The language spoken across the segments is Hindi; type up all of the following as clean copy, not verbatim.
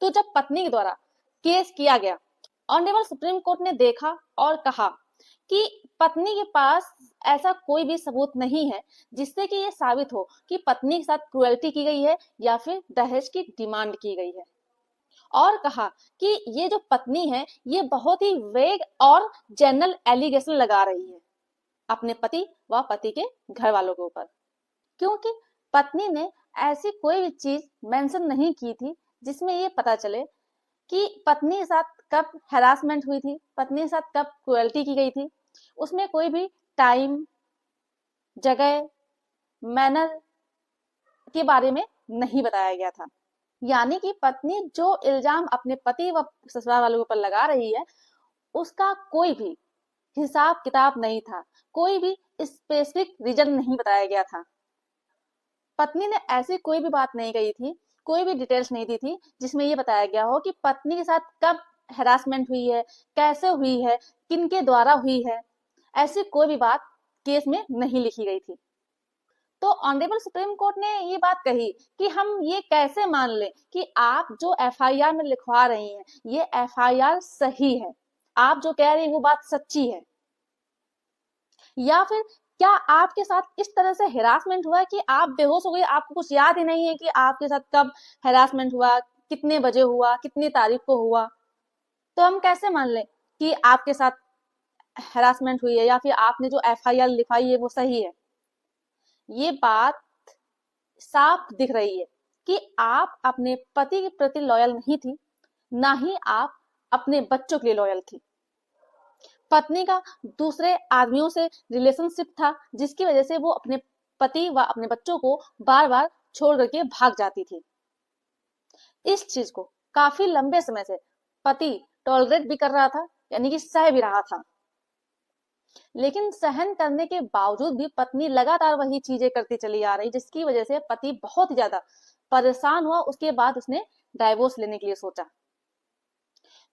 तो जब पत्नी के द्वारा केस किया गया, ऑनरेबल सुप्रीम कोर्ट ने देखा और कहा कि पत्नी के पास ऐसा कोई भी सबूत नहीं है जिससे कि ये साबित हो कि पत्नी के साथ क्रुएल्टी की गई है या फिर दहेज की डिमांड की गई है। और कहा कि ये जो पत्नी है ये बहुत ही वेग और जनरल एलिगेशन लगा रही है अपने पति व पति के घर वालों के ऊपर, क्योंकि पत्नी ने ऐसी कोई भी चीज मेंशन नहीं की थी जिसमें ये पता चले कि पत्नी के साथ कब हैरासमेंट हुई थी, पत्नी के साथ कब क्रुएल्टी की गई थी। उसमें कोई भी टाइम, जगह, मैनर के बारे में नहीं बताया गया था। यानी कि पत्नी जो इल्जाम अपने पति व ससुराल वालों के ऊपर लगा रही है उसका कोई भी हिसाब किताब नहीं था, कोई भी स्पेसिफिक रीजन नहीं बताया गया था। पत्नी ने ऐसी कोई भी बात नहीं कही थी, कोई भी डिटेल्स नहीं दी थी जिसमें ये बताया गया हो कि पत्नी के साथ कब हैरासमेंट हुई है, कैसे हुई है, किनके द्वारा हुई है। ऐसी कोई भी बात केस में नहीं लिखी गई थी। तो ऑनरेबल सुप्रीम कोर्ट ने ये बात कही कि हम ये कैसे मान लें कि आप जो एफआईआर में लिखवा रही हैं ये एफआईआर सही है, आप जो कह रही हैं वो बात सच्ची है, या फिर क्या आपके साथ इस तरह से हेरासमेंट हुआ कि आप बेहोश हो गए, आपको कुछ याद ही नहीं है कि आपके साथ कब हेरासमेंट हुआ, कितने बजे हुआ, कितनी तारीख को हुआ। तो हम कैसे मान लें कि आपके साथ हेरासमेंट हुई है या फिर आपने जो एफआईआर लिखवाई है वो सही है। ये बात साफ दिख रही है कि आप अपने पति के प्रति लॉयल नहीं थी, ना ही आप अपने बच्चों के लिए लॉयल थी। पत्नी का दूसरे आदमियों से रिलेशनशिप था जिसकी वजह से वो अपने पति व अपने बच्चों को बार बार छोड़ करके भाग जाती थी। इस चीज को काफी लंबे समय से पति टॉलरेट भी कर रहा था, यानी कि सह भी रहा था। लेकिन सहन करने के बावजूद भी पत्नी लगातार वही चीजें करती चली आ रही, जिसकी वजह से पति बहुत ही ज्यादा परेशान हुआ। उसके बाद उसने डाइवोर्स लेने के लिए सोचा।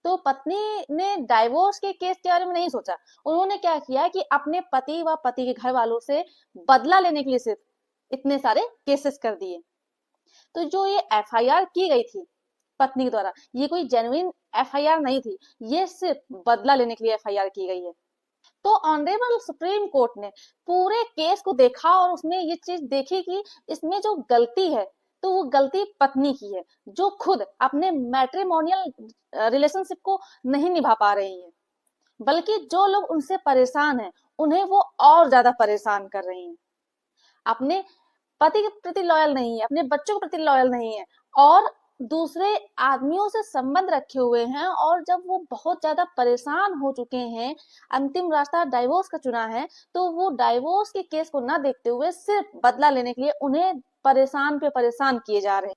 तो पत्नी ने डाइवोर्स के केस के बारे में नहीं सोचा, उन्होंने क्या किया कि अपने पति व पति के घर वालों से बदला लेने के लिए सिर्फ इतने सारे केसेस कर दिए। तो जो ये एफआईआर की गई थी पत्नी के द्वारा, ये कोई जेन्युइन एफआईआर नहीं थी, ये सिर्फ बदला लेने के लिए एफआईआर की गई है। तो ऑनरेबल सुप्रीम कोर्ट ने पूरे केस को देखा और उसने ये चीज देखी कि इसमें जो गलती है तो वो गलती पत्नी की है, जो खुद अपने मैट्रिमोनियल रिलेशनशिप को नहीं निभा पा रही है, बल्कि जो लोग उनसे परेशान हैं उन्हें वो और ज्यादा परेशान कर रही हैं। अपने पति के प्रति लॉयल नहीं है, अपने बच्चों के प्रति लॉयल नहीं है और दूसरे आदमियों से संबंध रखे हुए हैं। और जब वो बहुत ज्यादा परेशान हो चुके हैं, अंतिम रास्ता डाइवोर्स का चुना है, तो वो डाइवोर्स के केस को ना देखते हुए सिर्फ बदला लेने के लिए उन्हें परेशान पे परेशान किए जा रहे हैं।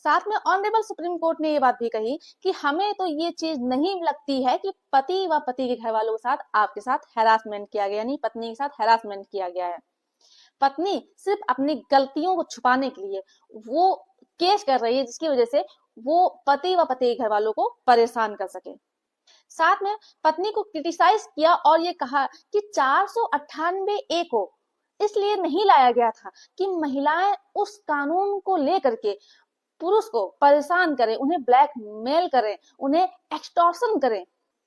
साथ में ऑनरेबल सुप्रीम कोर्ट ने ये बात भी कही कि हमें तो ये चीज नहीं लगती है कि पति व पति के घर वालों के साथ आपके साथ हैरासमेंट किया गया, यानी पत्नी के साथ हैरासमेंट किया गया है। पत्नी सिर्फ अपनी गलतियों को छुपाने के लिए वो केस कर रही है जिसकी वजह से वो पति व पति के घर वालों को परेशान कर सके। साथ में पत्नी को क्रिटिसाइज किया और ये कहा कि 498A को इसलिए नहीं लाया गया था कि महिलाएं उस कानून को लेकर के पुरुष को परेशान करें, उन्हें ब्लैकमेल करें, उन्हें एक्सटॉर्शन करें।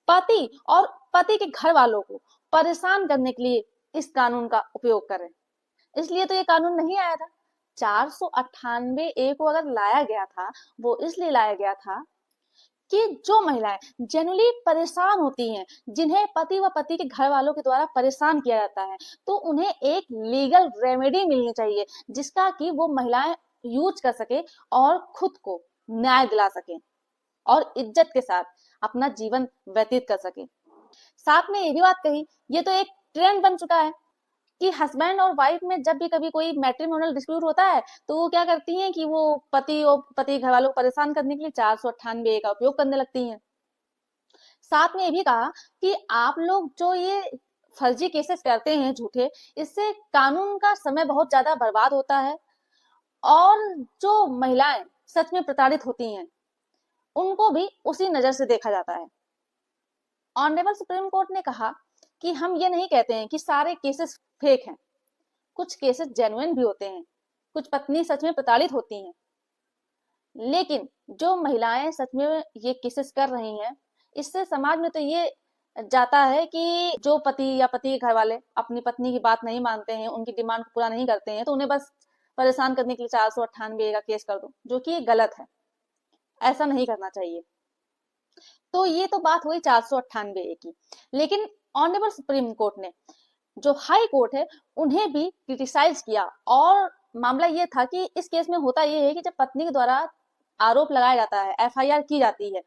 पति और पति के घर वालों को परेशान करने के लिए इस कानून का उपयोग करें, इसलिए तो ये कानून नहीं आया था। 498A को अगर लाया गया था वो इसलिए लाया गया था कि जो महिलाएं जनरली परेशान होती हैं, जिन्हें पति व पति के घर वालों के द्वारा परेशान किया जाता है, तो उन्हें एक लीगल रेमेडी मिलनी चाहिए जिसका कि वो महिलाएं यूज कर सके और खुद को न्याय दिला सके और इज्जत के साथ अपना जीवन व्यतीत कर सके। साथ में ये भी बात कही, ये तो एक ट्रेंड बन चुका है कि हस्बैंड और वाइफ में जब भी कभी कोई मैट्रिमोनियल डिस्प्यूट होता है तो वो क्या करती हैं कि वो पति और पति घर वालों को परेशान करने के लिए 498A का उपयोग करने लगती हैं। साथ में ये भी कहा कि आप लोग जो ये फर्जी केसेस करते हैं झूठे, इससे कानून का समय बहुत ज्यादा बर्बाद होता है और जो महिलाएं सच में प्रताड़ित होती हैं उनको भी उसी नजर से देखा जाता है। ऑनरेबल सुप्रीम कोर्ट ने कहा कि हम ये नहीं कहते हैं कि सारे केसेस फेक हैं, कुछ केसेस जेन्युइन भी होते हैं, कुछ पत्नी सच में प्रताड़ित होती हैं, लेकिन जो महिलाएं सच में ये केसेस कर रही हैं, इससे समाज में तो ये जाता है कि जो पति या पति के घर वाले अपनी पत्नी की बात नहीं मानते हैं, उनकी डिमांड को पूरा नहीं करते हैं, तो उन्हें बस परेशान करने के लिए 498 का केस कर दो, जो कि गलत है। ऐसा नहीं करना चाहिए। तो ये तो बात हुई 498 की। लेकिन ऑनरेबल सुप्रीम कोर्ट ने, जो हाई कोर्ट है, उन्हें भी क्रिटिसाइज किया। और मामला ये था कि इस केस में होता ये है कि जब पत्नी के द्वारा आरोप लगाया जाता है, एफआईआर की जाती है,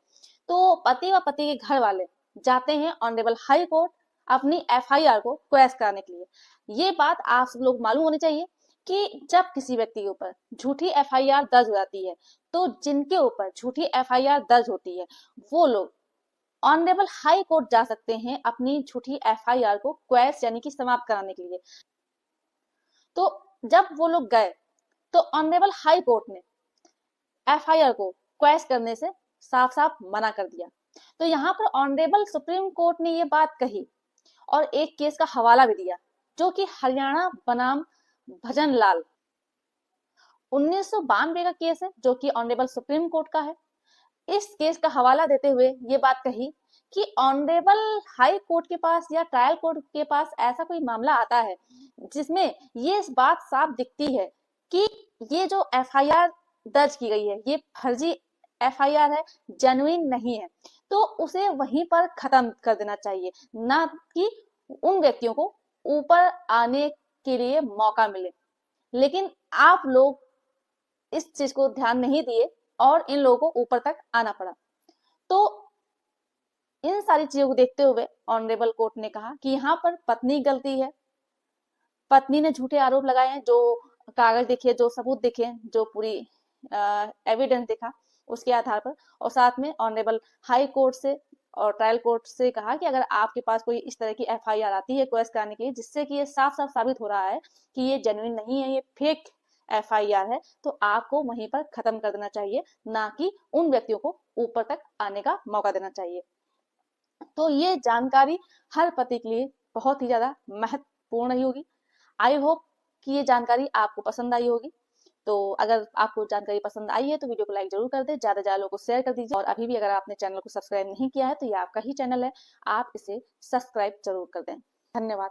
तो पति व पति के घर वाले जाते हैं ऑनरेबल हाई कोर्ट अपनी एफआईआर को क्वेश कराने के लिए। ये बात आप सब लोग मालूम होनी चाहिए कि जब किसी व्यक्ति के ऊपर झूठी एफआईआर दर्ज हो जाती है, तो जिनके ऊपर झूठी एफआईआर दर्ज होती है, वो लोग ऑनरेबल हाई कोर्ट जा सकते हैं अपनी झूठी एफआईआर को क्वेश यानी कि समाप्त कराने के लिए। तो जब वो लोग गए, तो ऑनरेबल हाई कोर्ट ने एफआईआर को क्वेश करने से साफ साफ मना कर दिया। तो यहाँ पर ऑनरेबल सुप्रीम कोर्ट ने ये बात कही और एक केस का हवाला भी दिया, जो कि हरियाणा बनाम भजन लाल 1992 का केस है, जो कि ऑनरेबल सुप्रीम कोर्ट का है। इस केस का हवाला देते हुए ये बात कही कि ऑनरेबल हाई कोर्ट के पास या ट्रायल कोर्ट के पास ऐसा कोई मामला आता है जिसमें ये इस बात साफ दिखती है कि ये जो एफआईआर दर्ज की गई है, ये फर्जी एफआईआर है, जेन्युइन नहीं है, तो उसे वहीं पर खत्म कर देना चाहिए, ना कि उन व्यक्तियों को ऊपर आने के लिए मौका मिले। लेकिन आप लोग इस चीज को ध्यान नहीं दिए और इन लोगों को ऊपर तक आना पड़ा। तो इन सारी चीजों को देखते हुए ऑनरेबल कोर्ट ने कहा कि यहाँ पर पत्नी गलती है, पत्नी ने झूठे आरोप लगाए हैं, जो कागज दिखे, जो सबूत दिखे, जो पूरी एविडेंस दिखा, उसके आधार पर। और साथ में ऑनरेबल हाई कोर्ट से और ट्रायल कोर्ट से कहा कि अगर आपके पास कोई इस तरह की एफआईआर आती है क्वेश कराने के लिए, जिससे कि ये साफ साफ साबित हो रहा है कि ये जेन्युइन नहीं है, ये फेक एफआईआर है, तो आपको वहीं पर खत्म कर देना चाहिए, ना कि उन व्यक्तियों को ऊपर तक आने का मौका देना चाहिए। तो ये जानकारी हर पति के लिए बहुत ही ज्यादा महत्वपूर्ण रही होगी। आई होप कि ये जानकारी आपको पसंद आई होगी। तो अगर आपको जानकारी पसंद आई है तो वीडियो को लाइक जरूर कर दें, ज्यादा से ज्यादा लोगों को शेयर कर दीजिए। और अभी भी अगर आपने चैनल को सब्सक्राइब नहीं किया है तो ये आपका ही चैनल है, आप इसे सब्सक्राइब जरूर कर दें। धन्यवाद।